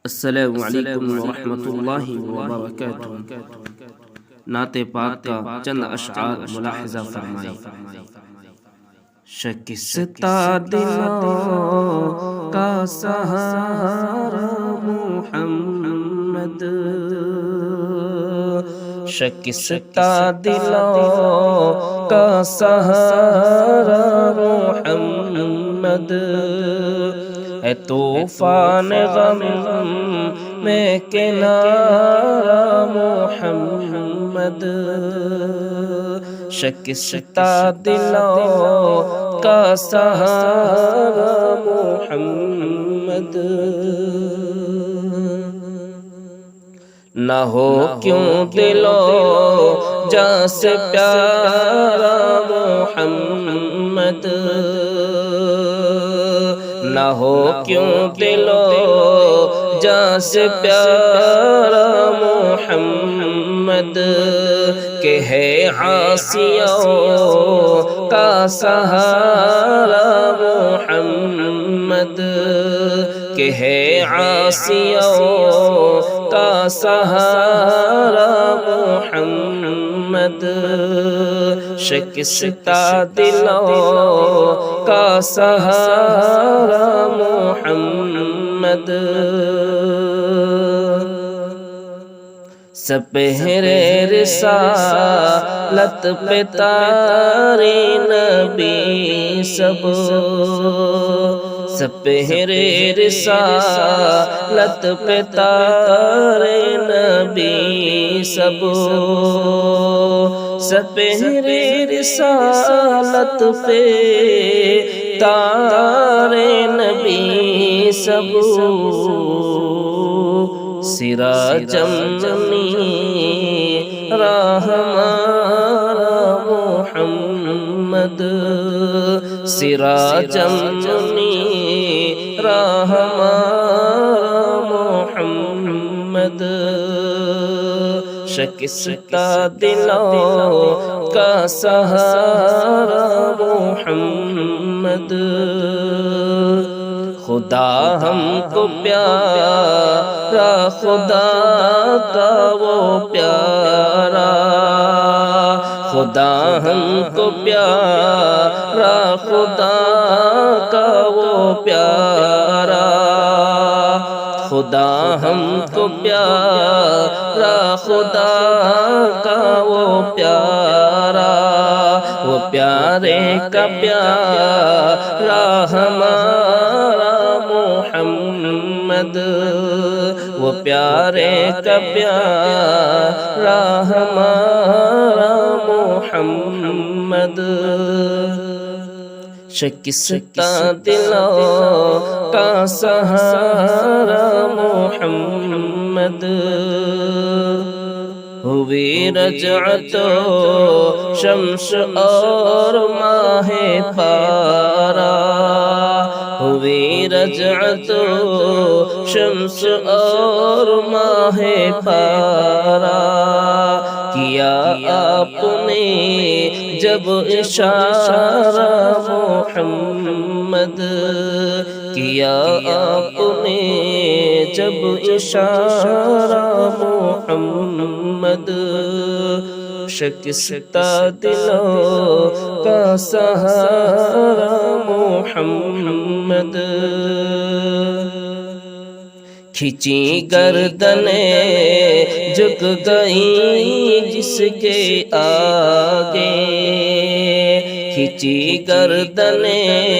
السلام علیکم ورحمۃ اللہ وبرکاتہ۔ نعت پاک کا چند اشعار ملاحظہ فرمائیں۔ شکستہ دلوں کا سہارا محمد، شکستہ دلوں کا سہارا محمد، ہے طوفان غم میں کنارہ محمد، شکستہ دلوں کا سہارا محمد۔ نہ ہو کیوں دلوں جاں سے پیارا محمد، نہ ہو کیوں دلوں جاں سے پیارا محمد، کہ ہے عاصیوں کا سہارا محمد، کہ ہے عاصیوں کا سہارا محمد، شکستہ دلوں کا سہارا محمد۔ سپہرے رسالت پہ تارے نبی سب، سپہرے رسالت پہ تارے نبی سب، سپہرے رسالت پہ تارے نبی سب، سراجم منیر ہمارا محمد، سراجم منیر ہمارا محمد، شکستہ دلوں کا سہارا محمد۔ خدا ہم کو پیارا، خدا کا وہ پیارا، خدا ہم کو پیارا، خدا کا وہ پیارا، خدا ہم کو پیارا، خدا کا وہ پیارا، وہ پیارے کا پیارا ہمارا محمد، وہ پیارے کا پیارا ہمارا محمد، شکستہ دلوں کا سہارا محمد۔ ہوئی رجعت شمس اور ماہ پارا، ہوئی رجعت شمس اور ماہ پارا، کیا آپ نے جب اشارہ محمد، کیا آپ نے جب اشارہ محمد، شکستہ دلوں کا سہارا محمد۔ کھچی گردنیں جھک گئیں جس کے آگے، کھچی گردنیں